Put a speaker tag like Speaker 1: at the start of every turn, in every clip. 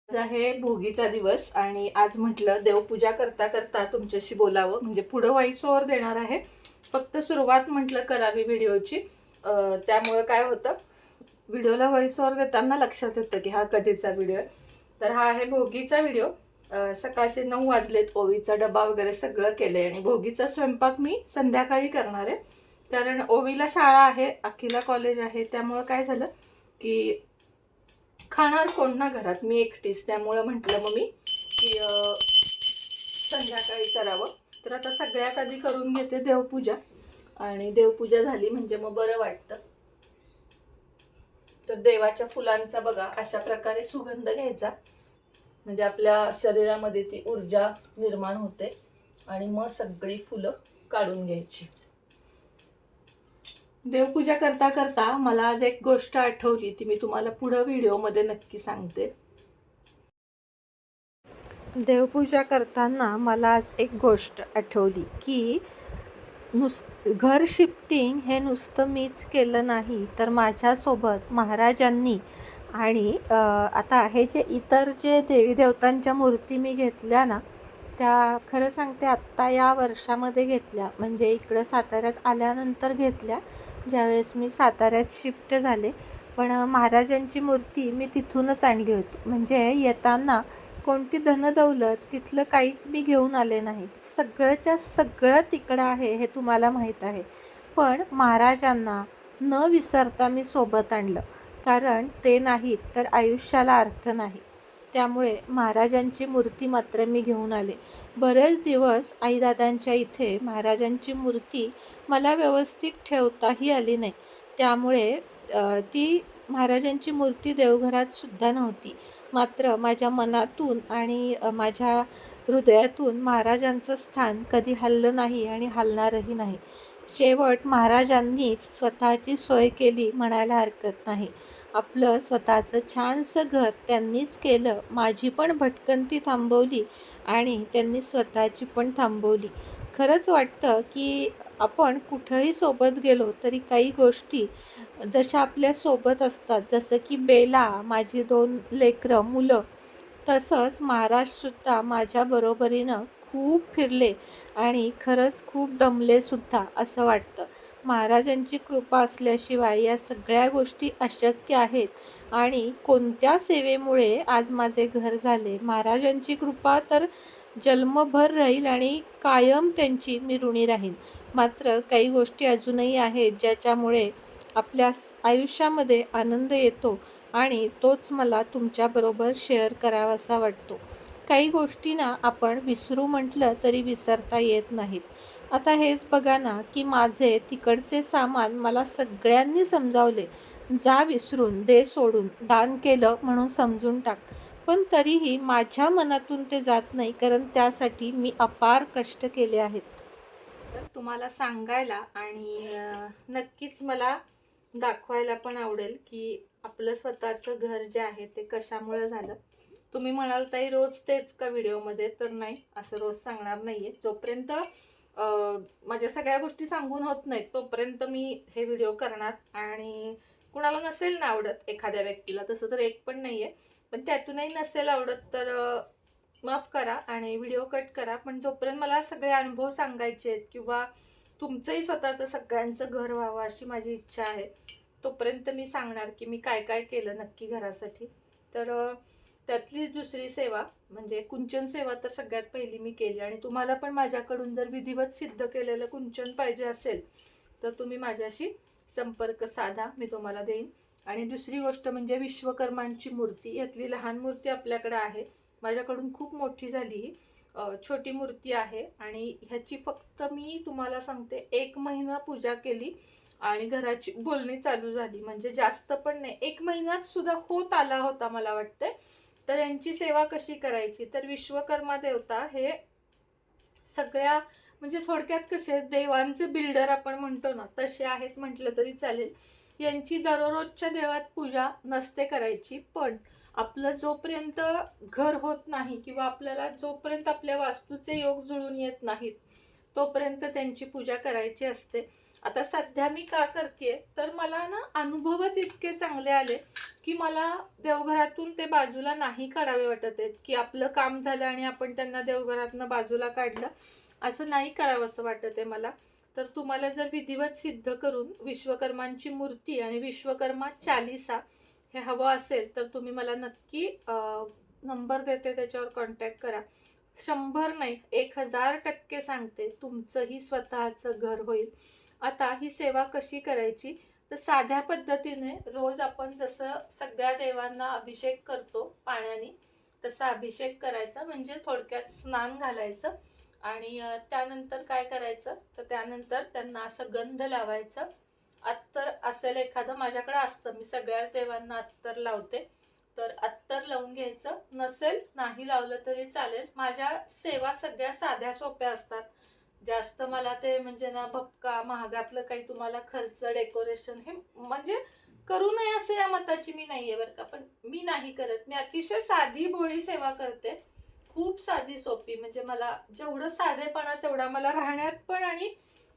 Speaker 1: आज आहे भोगीचा दिवस आणि आज म्हटलं देवपूजा करता करता तुमच्याशी बोलावं. म्हणजे पुढं व्हॉइस ओव्हर देणार आहे, फक्त सुरुवात म्हटलं करावी व्हिडिओची. त्यामुळं काय होतं, व्हिडिओला व्हॉइस ओव्हर देताना लक्षात येतं की हा कधीचा व्हिडिओ आहे. तर हा आहे भोगीचा व्हिडिओ. सकाळचे 9 वाजलेत, ओवीचा डबा वगैरे सगळं केलंय आणि भोगीचा स्वयंपाक मी संध्याकाळी करणार आहे. कारण ओवीला शाळा आहे, अखिला कॉलेज आहे, त्यामुळं काय झालं की खाणार कोण ना घरात, मी एकटीच. त्यामुळं म्हटलं मग मी की संध्याकाळी करावं. तर आता सगळ्यात आधी करून घेते देवपूजा, आणि देवपूजा झाली म्हणजे मग बरं वाटतं. तर देवाच्या फुलांचा बघा अशा प्रकारे सुगंध घ्यायचा, म्हणजे आपल्या शरीरामध्ये ती ऊर्जा निर्माण होते. आणि मग सगळी फुलं काढून घ्यायची. देवपूजा करता करता मला आज एक गोष्ट आठवली, ती मी तुम्हाला पुढं व्हिडिओमध्ये नक्की सांगते. देवपूजा करताना मला आज एक गोष्ट आठवली की घर शिफ्टिंग हे नुसतं मीच केलं नाही, तर माझ्यासोबत महाराजांनी आणि आता हे जे इतर जे देवी देवतांच्या मूर्ती मी घेतल्या ना, त्या खरं सांगते आत्ता या वर्षामध्ये घेतल्या, म्हणजे इकडं साताऱ्यात आल्यानंतर घेतल्या, ज्यावेळेस मी साताऱ्यात शिफ्ट झाले. पण महाराजांची मूर्ती मी तिथूनच आणली होती. म्हणजे येताना कोणती धनदौलत तिथलं काहीच मी घेऊन आले नाही. सगळंच्या सगळं तिकडं आहे हे तुम्हाला माहीत आहे. पण महाराजांना न विसरता मी सोबत आणलं, कारण ते नाहीत तर आयुष्याला अर्थ नाही. त्यामुळे महाराजांची मूर्ती मात्र मी घेऊन आले. बरेच दिवस आईदादांच्या इथे महाराजांची मूर्ती मला व्यवस्थित ठेवताही आली नाही. त्यामुळे ती महाराजांची मूर्ती देवघरात सुद्धा नव्हती. मात्र माझ्या मनातून आणि माझ्या हृदयातून महाराजांचं स्थान कधी हललं नाही आणि हलणारही नाही. शेवट महाराजांनीच स्वतःची सोय केली म्हणायला हरकत नाही. आपलं स्वतःचं छानसं घर त्यांनीच केलं. माझी पण भटकंती थांबवली आणि त्यांनी स्वतःची पण थांबवली. खरंच वाटतं की आपण कुठंही सोबत गेलो तरी काही गोष्टी जशा आपल्या सोबत असतात, जसं की बेला, माझी 2 लेकरं मुलं, तसंच महाराजसुद्धा माझ्या बरोबरीनं खूप फिरले आणि खरंच खूप दमलेसुद्धा असं वाटतं. महाराजांची कृपा असल्याशिवाय या सगळ्या गोष्टी अशक्य आहेत. आणि कोणत्या सेवेमुळे आज माझे घर झाले, महाराजांची कृपा तर जन्मभर राहील आणि कायम त्यांची मी ऋणी राहीन. मात्र काही गोष्टी अजूनही आहेत ज्याच्यामुळे आपल्या आयुष्यामध्ये आनंद येतो आणि तोच मला तुमच्याबरोबर शेअर करावासा वाटतो. काही गोष्टी ना आपण विसरू म्हटलं तरी विसरता येत नाहीत. आता हेच बघा ना की माझे तिकडचे सामान मला सगळ्यांनी समजावले, जा विसरून, दे सोडून, दान केलं म्हणून समजून टाक. पण तरीही माझ्या मनातून ते जात नाही, कारण त्यासाठी मी अपार कष्ट केले आहेत. तर तुम्हाला सांगायला आणि नक्कीच मला दाखवायला पण आवडेल की आपलं स्वतःचं घर जे आहे ते कशामुळे झालं. तुम्ही म्हणाल ताई रोज तेच का व्हिडिओमध्ये, तर नाही, असं रोज सांगणार नाहीये. जोपर्यंत माझ्या सगळ्या गोष्टी सांगून होत नाहीत तोपर्यंत मी हे व्हिडिओ करणार. आणि कुणाला नसेल ना आवडत, एखाद्या व्यक्तीला, तसं तर एक पण नाहीये, पण त्यातूनही नसेल आवडत तर माफ करा आणि व्हिडिओ कट करा. पण जोपर्यंत मला सगळे अनुभव सांगायचे आहेत किंवा तुमचंही स्वतःचं सगळ्यांचं घर व्हावं अशी माझी इच्छा आहे, तोपर्यंत मी सांगणार की मी काय काय केलं नक्की घरासाठी. तर त्यातलीच दुसरी सेवा म्हणजे कुंचन सेवा तर सगळ्यात पहिली मी केली. आणि तुम्हाला पण माझ्याकडून जर विधिवत सिद्ध केलेलं कुंचन पाहिजे असेल तर तुम्ही माझ्याशी संपर्क साधा, मी तुम्हाला देईन. आणि दुसरी गोष्ट म्हणजे विश्वकर्मांची मूर्ती, यातली लहान मूर्ती आपल्याकडे आहे. माझ्याकडून खूप मोठी झाली ही छोटी मूर्ती आहे. आणि ह्याची फक्त मी तुम्हाला सांगते 1 महिना पूजा केली आणि घराची बोलणी चालू झाली. म्हणजे जास्त पण नाही, 1 महिन्यात सुद्धा होत आला होता मला वाटतंय. तर यांची सेवा कशी करायची, तर विश्वकर्मा देवता हे सगळ्या म्हणजे थोडक्यात कसे देवांचे बिल्डर आपण म्हणतो ना, तसे आहेत म्हटलं तरी चालेल. यांची दररोजच्या देवात पूजा नसते करायची, पण आपलं जोपर्यंत घर होत नाही किंवा आपल्याला जोपर्यंत आपल्या वास्तूचे योग जुळून येत नाहीत तोपर्यंत त्यांची पूजा करायची असते. आता सध्या मी का करते तर मला ना अनुभवच इतके चांगले आले की मला देवघरातून ते बाजूला नाही काढावे वाटत आहेत, की आपलं काम झालं आणि आपण त्यांना देवघरातनं बाजूला काढलं, असं नाही करावं असं वाटत आहे मला. तर तुम्हाला जर विधिवत सिद्ध करून विश्वकर्मांची मूर्ती आणि विश्वकर्मा चालिसा हे हवं असेल तर तुम्ही मला नक्की नंबर देते, त्याच्यावर कॉन्टॅक्ट करा. 100 नाही 1000% सांगते, तुमचंही स्वतःचं घर होईल. आता ही सेवा कशी करायची तर साध्या पद्धतीने रोज आपण जसं सगळ्या देवांना अभिषेक करतो पाण्याने, तसा अभिषेक करायचा. म्हणजे थोडक्यात स्नान घालायचं आणि त्यानंतर काय करायचं तर त्यानंतर त्यांना असं गंध लावायचं. अत्तर असेल एखादं, माझ्याकडे असतं, मी सगळ्याच देवांना अत्तर लावते. तर अत्तर लावून घ्यायचं, नसेल नाही लावलं तरी चालेल. माझ्या सेवा सगळ्या साध्या सोप्या असतात. जास्त मला ते म्हणजे ना भपका महागातलं काही तुम्हाला खर्च डेकोरेशन हे म्हणजे करू नये असं या मताची मी नाहीये बरं का. पण मी नाही करत, मी अतिशय साधी भोळी सेवा करते, खूप साधी सोपी. म्हणजे मला जेवढं साधेपणा तेवढा मला राहण्यात पण आणि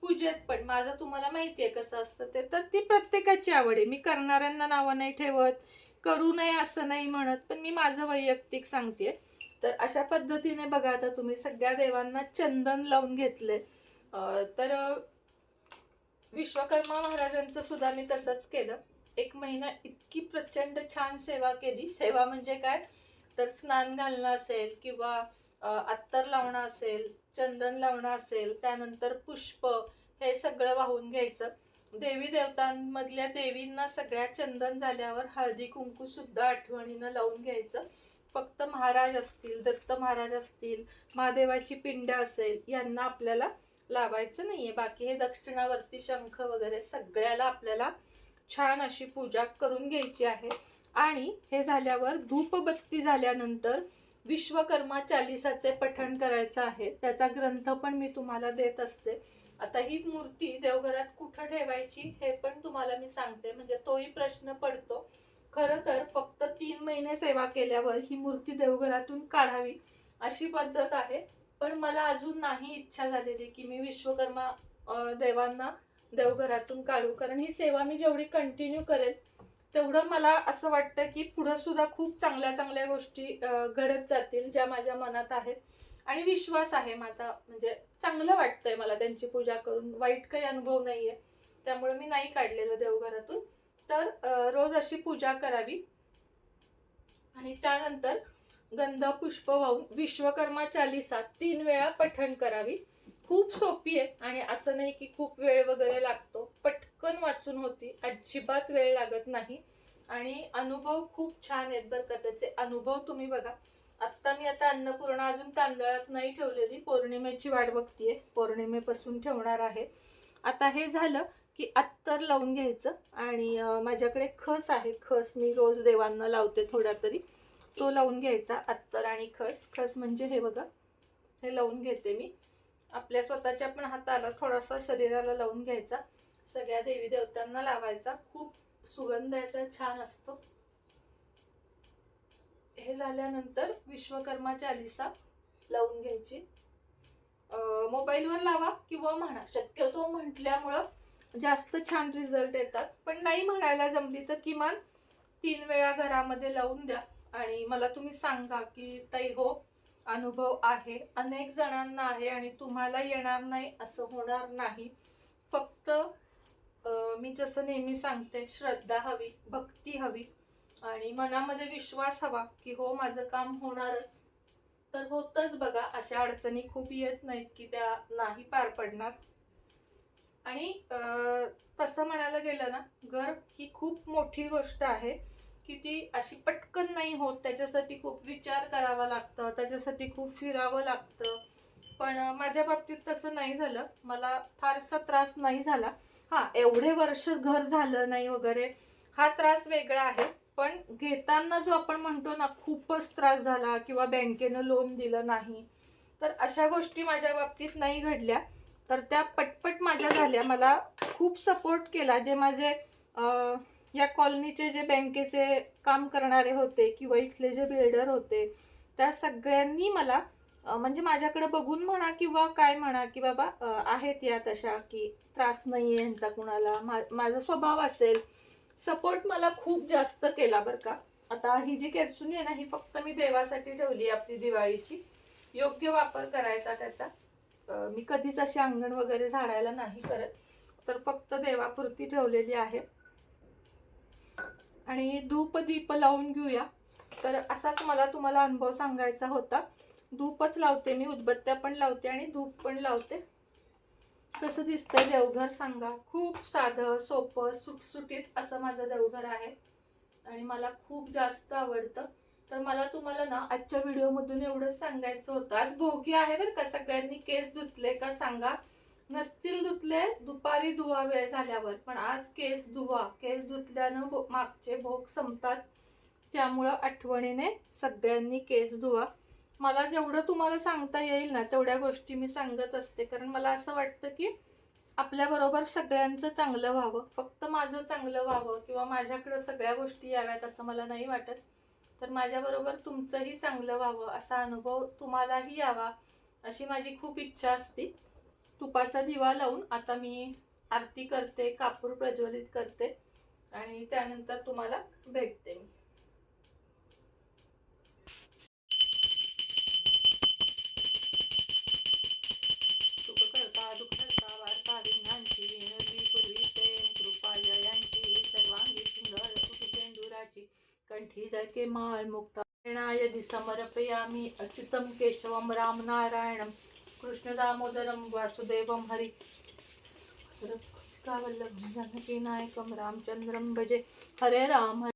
Speaker 1: पूजेत पण. माझं तुम्हाला माहिती आहे कसं असतं ते. तर ती प्रत्येकाची आवड आहे, मी करणाऱ्यांना नावं नाही ठेवत, करू नये असं नाही म्हणत, पण मी माझं वैयक्तिक सांगते. तर अशा पद्धतीने बघा, आता तुम्ही सगळ्या देवांना चंदन लावून घेतले. तर विश्वकर्मा महाराजांचं सुद्धा मी तसंच केलं. 1 महिना इतकी प्रचंड छान सेवा केली. सेवा म्हणजे काय तर स्नान घालणं असेल किंवा अत्तर लावणं असेल, चंदन लावणं असेल, त्यानंतर पुष्प हे सगळं वाहून घ्यायचं. देवी देवतांमधल्या देवींना सगळ्या चंदन झाल्यावर हळदी कुंकू सुद्धा आठवणीनं लावून घ्यायचं. फक्त महाराज असतील, दत्त महाराज असतील, महादेवाची पिंड असेल, यांना आपल्याला लावायचं नाहीये. बाकी हे दक्षिणावर्ती शंख वगैरे सगळ्याला आपल्याला छान अशी पूजा करून घ्यायची आहे. आणि हे झाल्यावर धूपबत्ती झाल्यानंतर विश्वकर्मा चालिसाचे पठण करायचं आहे. त्याचा ग्रंथ पण मी तुम्हाला देत असते. आता ही मूर्ती देवघरात कुठं ठेवायची हे पण तुम्हाला मी सांगते, म्हणजे तोही प्रश्न पडतो. खरं तर फक्त 3 महिने सेवा केल्यावर ही मूर्ती देवघरातून काढावी अशी पद्धत आहे. पण मला अजून नाही इच्छा झालेली की मी विश्वकर्मा देवांना देवघरातून काढू, कारण ही सेवा मी जेवढी कंटिन्यू करेल तेवढं मला असं वाटतं की पुढं सुद्धा खूप चांगल्या चांगल्या गोष्टी घडत जातील ज्या माझ्या मनात आहेत. आणि विश्वास आहे माझा, म्हणजे चांगलं वाटतंय मला त्यांची पूजा करून, वाईट काही अनुभव नाहीये. त्यामुळे मी नाही काढलेलं देवघरातून. तर रोज अशी पूजा करावी आणि त्यानंतर गंध पुष्प वाहून विश्वकर्मा चालिसा 3 वेळा पठण करावी. खूप सोपी आहे आणि असं नाही की खूप वेळ वगैरे लागतो, पटकन वाचून होती, अजिबात वेळ लागत नाही. आणि अनुभव खूप छान आहेत बरं का. त्याचे अनुभव तुम्ही बघा. मी आता अन्नपूर्णा अजून तांदळात नाही ठेवलेली, पौर्णिमेची वाट बघतीये, पौर्णिमेपासून ठेवणार आहे. आता हे झालं की अत्तर लावून घ्यायचं. आणि माझ्याकडे खस आहे, खस मी रोज देवांना लावते थोडा तरी, तो लावून घ्यायचा. अत्तर आणि खस, खस म्हणजे हे बघा, हे लावून घेते मी. आपल्या स्वतःच्या पण हाताला थोडासा शरीराला लावून घ्यायचा. सगळ्या देवी देवतांना लावायचा, खूप सुगंध याचा छान असतो. हे झाल्यानंतर विश्वकर्मा चालिसा लावून घ्यायची. मोबाईलवर लावा किंवा म्हणा, शक्यतो म्हटल्यामुळं जास्त छान रिझल्ट येतात. पण नाही म्हणायला जमली तर किमान 3 वेळा घरामध्ये लावून द्या आणि मला तुम्ही सांगा की ताई हो अनुभव आहे, अनेक जणांना आहे आणि तुम्हाला येणार नाही असं होणार नाही. फक्त मी जसं नेहमी सांगते, श्रद्धा हवी, भक्ती हवी आणि मनामध्ये विश्वास हवा की हो माझं काम होणारच. तर होतच बघा. अशा अडचणी खूप येत नाहीत की त्या नाही पार पडणार. आणि तसं म्हणायला गेलं ना, घर ही खूप मोठी गोष्ट आहे की ती अशी पटकन नाही होत. त्याच्यासाठी खूप विचार करावा लागतं, त्याच्यासाठी खूप फिरावं लागतं. पण माझ्या बाबतीत तसं नाही झालं, मला फारसा त्रास नाही झाला. हां, एवढे वर्ष घर झालं नाही वगैरे हा त्रास वेगळा आहे. पण घेताना जो आपण म्हणतो ना खूपच त्रास झाला किंवा बँकेनं लोन दिलं नाही, तर अशा गोष्टी माझ्या बाबतीत नाही घडल्या. तर त्या पटपट माझ्या झाल्या. मला खूप सपोर्ट केला. जे माझे या कॉलनीचे जे बँकेचे काम करणारे होते किंवा इथले जे बिल्डर होते, त्या सगळ्यांनी मला म्हणजे माझ्याकडे बघून म्हणा किंवा काय म्हणा की बाबा आहेत या तशा की त्रास नाही आहे ह्यांचा कुणाला, माझा स्वभाव असेल. सपोर्ट मला खूप जास्त केला बरं का. आता ही जी केरसुणी आहे ना, ही फक्त मी देवासाठी ठेवली आपली दिवाळीची. योग्य वापर करायचा त्याचा. मी कधीच अशी अंगण वगैरे झाडायला नाही करत, तर फक्त देवापुरती ठेवलेली आहे. आणि धूप दीप लावून घेऊया. तर असाच मला तुम्हाला अनुभव सांगायचा होता. धूपच लावते मी, उदबत्त्या पण लावते आणि धूप पण लावते. कसं दिसतंय देवघर सांगा. खूप साधं सोपं सुटसुटीत असं माझं देवघर आहे आणि मला खूप जास्त आवडतं. तर मला तुम्हाला ना आजच्या व्हिडिओमधून एवढंच सांगायचं होतं. आज भोगी आहे बरं का. सगळ्यांनी केस धुतले का सांगा. नसतील धुतले दुपारी धुवा वेळ झाल्यावर, पण आज केस धुवा. केस धुतल्यानं मागचे भोग संपतात. त्यामुळं आठवणीने सगळ्यांनी केस धुवा. मला जेवढं तुम्हाला सांगता येईल ना तेवढ्या गोष्टी मी सांगत असते, कारण मला असं वाटतं की आपल्याबरोबर सगळ्यांचं चांगलं व्हावं. फक्त माझं चांगलं व्हावं किंवा माझ्याकडं सगळ्या गोष्टी याव्यात असं मला नाही वाटत. तर माझ्याबरोबर तुमचंही चांगलं व्हावं, असा अनुभव तुम्हालाही यावा अशी माझी खूप इच्छा असते. तुपाचा दिवा लावून आता मी आरती करते, कापूर प्रज्वलित करते आणि त्यानंतर तुम्हाला भेटते मी. कंठी जय माळ मुक्ता यदि समर्पयामि अच्युतं केशवं राम नारायणं कृष्ण दामोदरं वासुदेवं हरि वल्लभं जानकी नायकं रामचंद्रं भजे. हरे राम